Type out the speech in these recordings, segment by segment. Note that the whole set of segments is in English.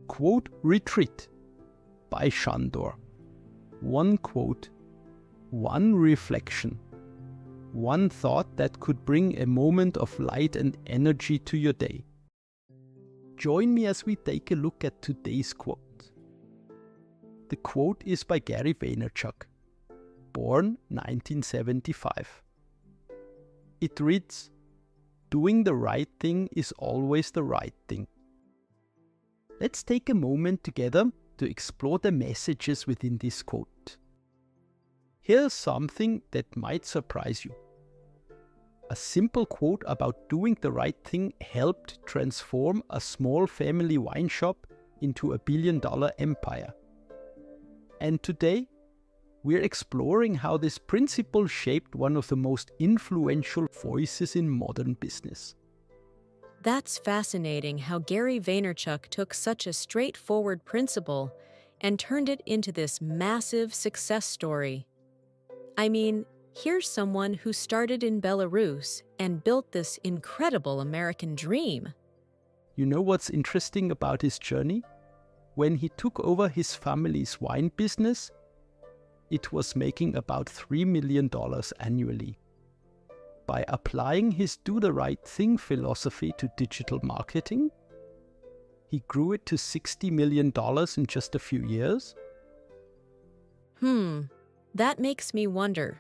Quote Retreat by Sandor. One quote, one reflection, one thought that could bring a moment of light and energy to your day. Join me as we take a look at today's quote. The quote is by Gary Vaynerchuk, born 1975. It reads, "Doing the right thing is always the right thing." Let's take a moment together to explore the messages within this quote. Here's something that might surprise you. A simple quote about doing the right thing helped transform a small family wine shop into a billion-dollar empire. And today, we're exploring how this principle shaped one of the most influential voices in modern business. That's fascinating how Gary Vaynerchuk took such a straightforward principle and turned it into this massive success story. I mean, here's someone who started in Belarus and built this incredible American dream. You know what's interesting about his journey? When he took over his family's wine business, it was making about $3 million annually. By applying his do the right thing philosophy to digital marketing, he grew it to $60 million in just a few years. That makes me wonder,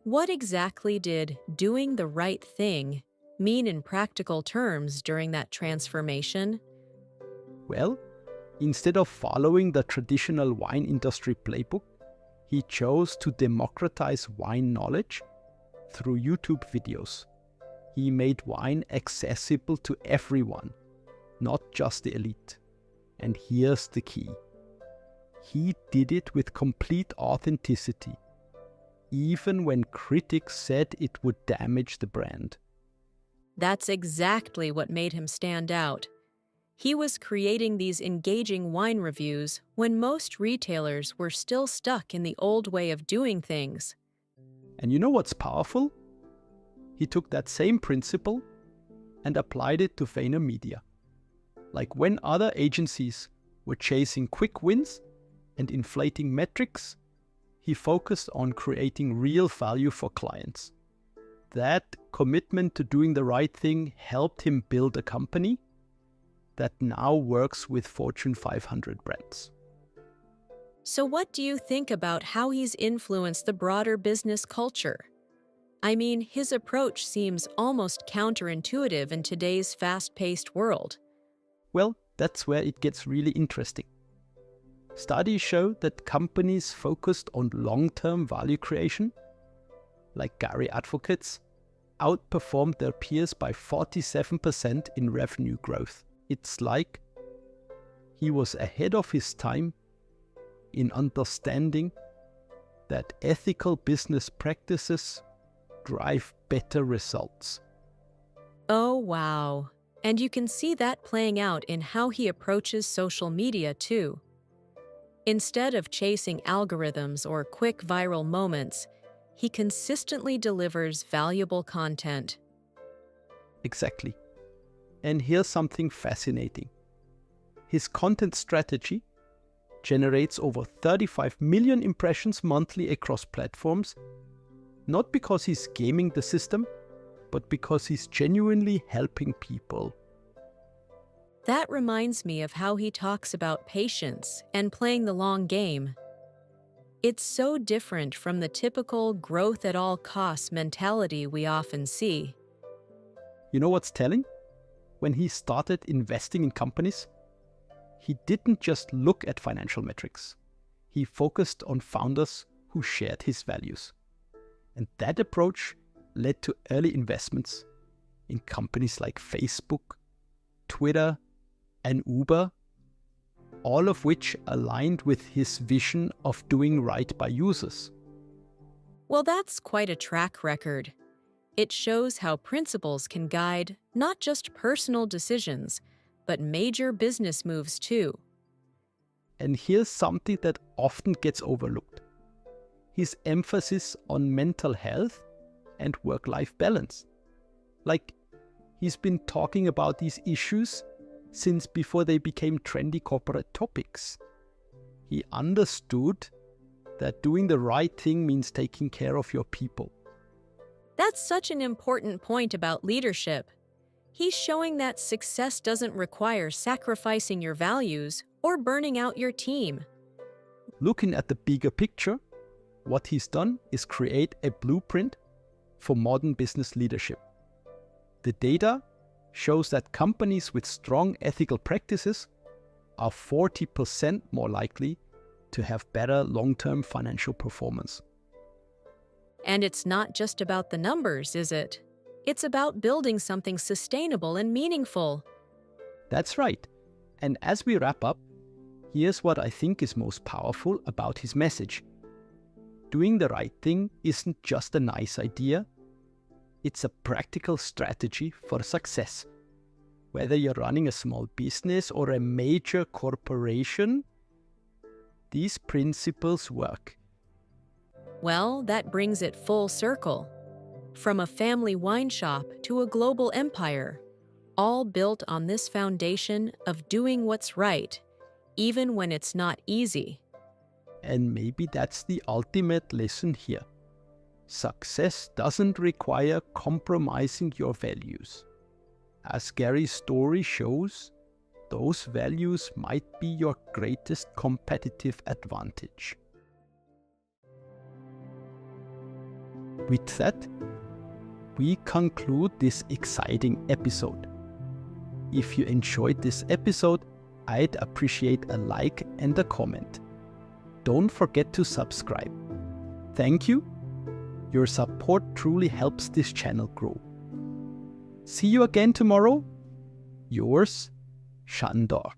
what exactly did doing the right thing mean in practical terms during that transformation? Well, instead of following the traditional wine industry playbook, he chose to democratize wine knowledge through YouTube videos. He made wine accessible to everyone, not just the elite. And here's the key. He did it with complete authenticity, even when critics said it would damage the brand. That's exactly what made him stand out. He was creating these engaging wine reviews when most retailers were still stuck in the old way of doing things. And you know what's powerful? He took that same principle and applied it to VaynerMedia. Like when other agencies were chasing quick wins and inflating metrics, he focused on creating real value for clients. That commitment to doing the right thing helped him build a company that now works with Fortune 500 brands. So what do you think about how he's influenced the broader business culture? I mean, his approach seems almost counterintuitive in today's fast-paced world. Well, that's where it gets really interesting. Studies show that companies focused on long-term value creation, like Gary Advocates, outperformed their peers by 47% in revenue growth. It's like he was ahead of his time in understanding that ethical business practices drive better results. Oh, wow. And you can see that playing out in how he approaches social media, too. Instead of chasing algorithms or quick viral moments, he consistently delivers valuable content. Exactly. And here's something fascinating. His content strategy generates over 35 million impressions monthly across platforms, not because he's gaming the system, but because he's genuinely helping people. That reminds me of how he talks about patience and playing the long game. It's so different from the typical growth at all costs mentality we often see. You know what's telling? When he started investing in companies, he didn't just look at financial metrics. He focused on founders who shared his values. And that approach led to early investments in companies like Facebook, Twitter, and Uber, all of which aligned with his vision of doing right by users. Well, that's quite a track record. It shows how principles can guide not just personal decisions, but major business moves too. And here's something that often gets overlooked: his emphasis on mental health and work-life balance. Like, he's been talking about these issues since before they became trendy corporate topics. He understood that doing the right thing means taking care of your people. That's such an important point about leadership. He's showing that success doesn't require sacrificing your values or burning out your team. Looking at the bigger picture, what he's done is create a blueprint for modern business leadership. The data shows that companies with strong ethical practices are 40% more likely to have better long-term financial performance. And it's not just about the numbers, is it? It's about building something sustainable and meaningful. That's right. And as we wrap up, here's what I think is most powerful about his message. Doing the right thing isn't just a nice idea. It's a practical strategy for success. Whether you're running a small business or a major corporation, these principles work. Well, that brings it full circle. From a family wine shop to a global empire, all built on this foundation of doing what's right, even when it's not easy. And maybe that's the ultimate lesson here. Success doesn't require compromising your values. As Gary's story shows, those values might be your greatest competitive advantage. With that, we conclude this exciting episode. If you enjoyed this episode, I'd appreciate a like and a comment. Don't forget to subscribe. Thank you. Your support truly helps this channel grow. See you again tomorrow. Yours, Sandor.